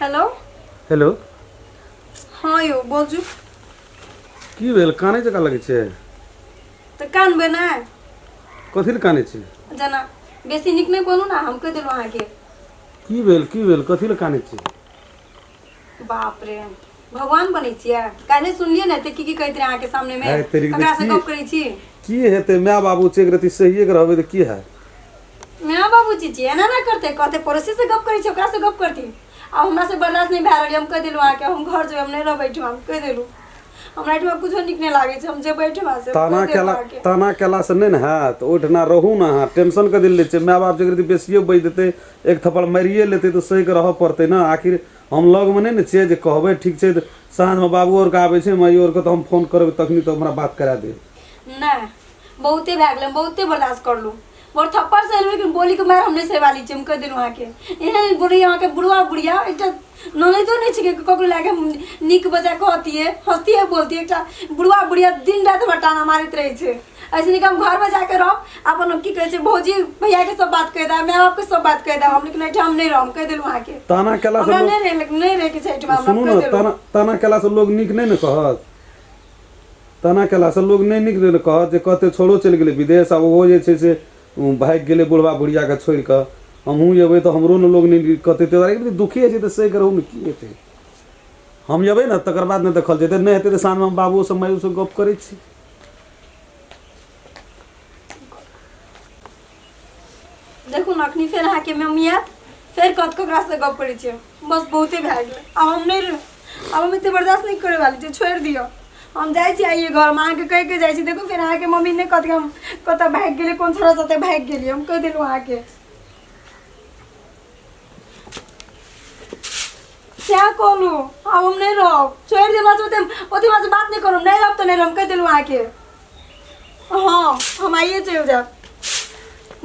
hello hello हाँ यो बोलजू की भेल काने जका लगे छे तो कान बना कथि ल काने छे जना बेसी निक नहीं बोलू ना हम कह दिलु अहाँ के की भेल कथि ल काने छे बाप रे भगवान बनै छियै काल्हि सुनलिए ना ते की कहैत रहे अहाँ के सामने में है तेरी ककरा से की- गप करै छी की हेते माय बाबू छे एक रति सहिए के रहबे त की है मैं बाबूजी छी एना ना करते कहते पड़ोसी से गप करै छी ओकरा से गप करती अब हमरा से बर्दाश्त नहीं भए रहल हम कह दिलु अहाँ के हम घर जेब हम नहीं रह बैठू हम कह दिलु हमरा एठमा कुछो निक नहीं लागे छै हम जे बैठू से ताना केला से नहीं न हैत ओठना रहू ना हाँ टेंशन के दिल ले छे माय बाप जे रति बेसिए बज देते एक थप्पड़ मारिए लेते तो सही के रह पड़ते ना आखिर हम लग में नहीं न छे जे कहबे ठीक छे साँझ में बाबू और के आबे छे माई और के तो हम फोन करबे तखनी तो हमरा बात करा दे नहीं बहुते भए गेलै बहुते बर्दाश्त करलू मोर थप्पड़ से लेकिन बोली के मार हमने से वाली चिम कर दिनु अहाँ के एहन बुढ़ी अहाँ के बुढ़वा बुढ़िया एकटा ननैदो नहीं छै ककरो लागे निक बजा कहती है हंसती है बोलती है एकटा बुढ़वा बुढ़िया दिन रात बटाना मारत रहे छै ऐसे नहीं हम घर में जाके रह अपन की कहे छै भौजी भैया के सब बात कह दा माय बाप के सब बात कह दा हम लेकिन एठा हम नहीं रहम कह दिलु अहाँ के ताना केला से नहीं रहे के छै एठा हम सुनू ना ताना केला से लोग निक नहीं न कहत ताना केला से लोग नहीं निक नहीं कहत जे कहते छोड़ो चल गेले विदेश अब वो जे छै से भाग गेले बुढ़वा बुढ़िया के छोड़ के हमहूँ जेबै तो हमरो न लोग नहीं कहते तो दुखी है तो सही करू न की हेतै हम जेबै न तकर बाद न देखल जेतै नहीं हेतै तो साँझ में हम बाबू से मायू से गप करै छी देखू न अखनी फेर अहाँ के मम्मी आयत फेर कत ककरा से गप करै छियै बस बहुते भए गेलै अब हम नहीं अब हम एते बर्दाश्त नहीं करे वाली छी छोड़ दियो हम जाए छी आइए घर में आके कह के जाए छी देखो फिर अहाँ के मम्मी ने कत हम कत भाग गेले कोन छोरा साथे भाग गेली हम कह दिलु अहाँ के क्या कहलू अब हम नहीं रह छोड़ दे बस ओते से बात नहीं करू नहीं रह तो नहीं रह कह दिलु अहाँ के हाँ हम आइए चल जाब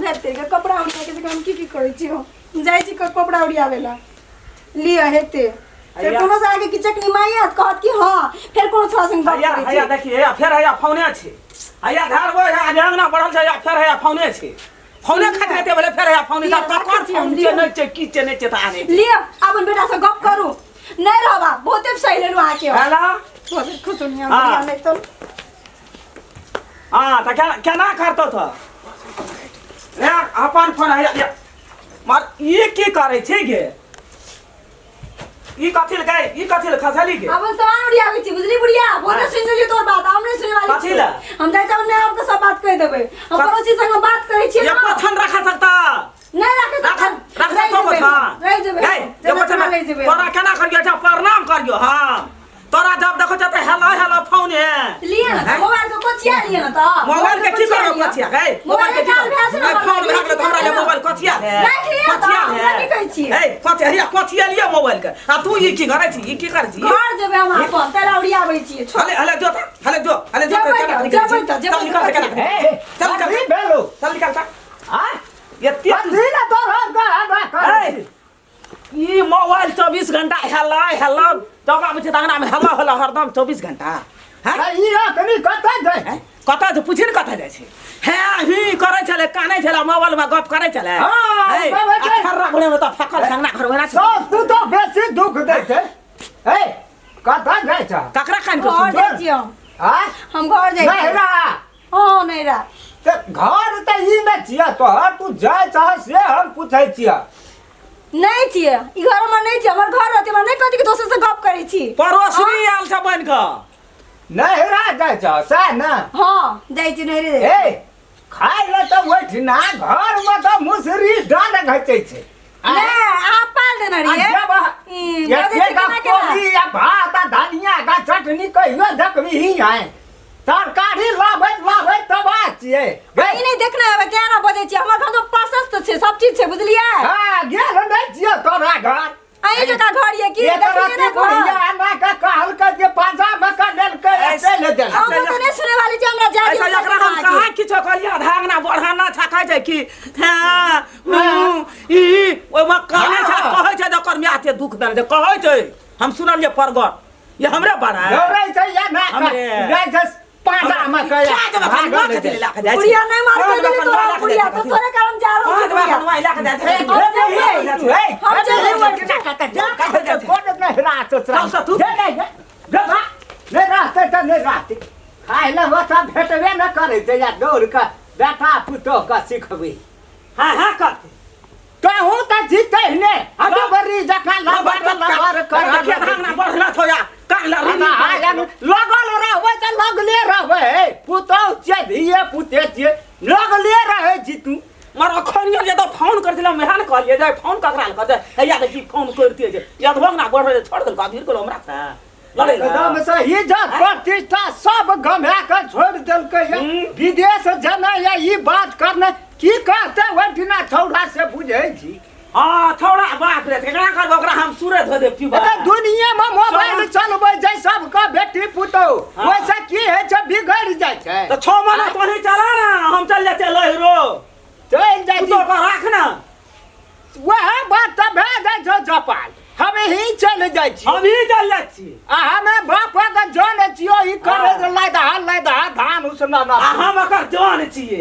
घर तेरे कपड़ा उठा के हम की करै छी हम जाए छी कपड़ा उड़ियावेला लिया हेते फिर कोनो से आगे की चकनी माइयात कहत कि हां फिर कोनो छोरा संग बात करै छी हैया देखिए फिर हैया फोने छै हैया घर वो है आंगना बढ़ल छै फिर हैया फोने छै फोने खाते रहते बोले फिर हैया फोने त कर छी हम जे नहीं छै की छै नहीं छै त आने लिया अपन बेटा से गप करू नहीं रहबा बहुते सही लेलु आ के हेलो बहुत खुश दुनिया में नहीं तो हां त केना करतो त ए अपन फोन हैया मार ये की करे छै गे ई कथि ल गए ई कथि ल खसली के अब सामान उड़ियावे छी बुझली बुढ़िया बोले सुन ली तोर बात हम नहीं सुने वाली कथि ल हम जाय जाब ने आपको सब बात कह देबे हम पड़ोसी संग बात करै छी ये पथन रखा सकता नहीं रखे रख तो पथन रह जेबे ये पथन ले जेबे तोरा केना करियो जा प्रणाम करियो हां तोरा जब देखो त हेलो हेलो फोन है लिए ना मोबाइल को कोचिया लिए ना तो मोबाइल के की करब कोचिया गए मोबाइल के की करब फोन भाग ले हमरा ले मोबाइल कोचिया है कोचिया है की कहै छी ए कोचिया लिया मोबाइल के आ तू ई की करे छी ई की करे छी घर जेबे हम अपन तेरा उड़ियाबै छी हले जो चल निकल चल निकल आ ये ना तो घर ई मोबाइल 24 घंटा हेलो जब आबै छै अंगना में हेलो हरदम 24 घंटा हैं ई कनी कतै जाय कतऽ जे पूछी ने कतऽ जाइ छै हे ही करै छले कानै छले मोबाइल में गप करै छले हां खर्रा बुढ़े में त फकल संगना घर होना तो तू तो बेसी दुख दै छै ए कतै जाय छ ककरा कान के घर सुन जाइ छी हम घर जाइ छी नहीं रा हां नहीं रा ते घर त ई में छिया तो तू जाय चाह से हम पूछै छिया नहीं छिए ई घर में नहीं छी हमर घर रहते में नहीं कहती कि दोसर से गप करै छी पड़ोसनी आयल छ बन के नहीं रा जाय छ से ना हां जाइ छी नहीं रे ए खाइ ल त ओठिना घर में त मुसरी डाल घचै छै ले आप पाल देना रे ये का कोबी या भात आ धनिया का चटनी कहियो देखबी ही है तरकारी लाबै तब छिए गई नहीं देखना है क्या ना बजे छी हमर घर तो प्रशस्त छै सब चीज छै बुझलिए हां गेल नहीं छिए तोरा घर आई जका घर ये की देखिए ना बढ़िया ना का कहल के जे पांजा में का लेल के ऐसे ले दे हम तो नहीं सुने वाली छी हमरा जा ऐसा एकरा हम कहा किछो कहलिया धांगना बढ़ाना छाकै छै कि हां ई ओइ में कहै छै जकर म्याते दुख दर जे कहै छै हम सुनलिए परगट ये हमरे बड़ा है डरै छै या ना हमरे जाय छै पांजा में क्या जब भागल ले चले लाख जाए बुढ़िया नहीं मार के दिली तोरा बुढ़िया तो तोरे कारण जा रहा हूं बुढ़िया बनवा लाख जाए हम चले कोन नहीं रात चल तू नहीं रास्ते तो नहीं रास्ते खाए ले बता भेटबे न करे ते या दौड़ का बेटा पुतो का सिखबे हां हां करते तो हूं त जीते ने अब बरी जका लबर लबर कर के भागना बढ़ला थोया काला ना आया लगल रहबे त लगले रहबे पुतो चढ़िए पुते जे लगले रहे जी तू मार अखरिया जे तो फोन कर दिला मेहन कहलिए जे फोन ककरा कर दे हैया देखी फोन करती जे या भगना बढ़ छोड़ दल काबीर को हमरा था लड़े एकदम से इज्जत प्रतिष्ठा सब गमे के छोड़ देल के विदेश जाना या ई बात करने की कहते वटिना थोड़ा से बुझे छी हां थोड़ा बात रे केना कर ओकरा हम सूरत हो दे पीबा दुनिया में मोबाइल चलबे जे सब का बेटी पुतो वैसे की है छ बिगड़ जाय छै तो 6 महीना तो नहीं चला ना हम चल जाते लहरो चल जाय तो का रखना वह बात भेज जो जपाल हम ही चल जाय छी हम ही चल जाय छी आ हमें बाप का जान छियो ई करे ला धान धान उसना ना हम ओकर जान छिए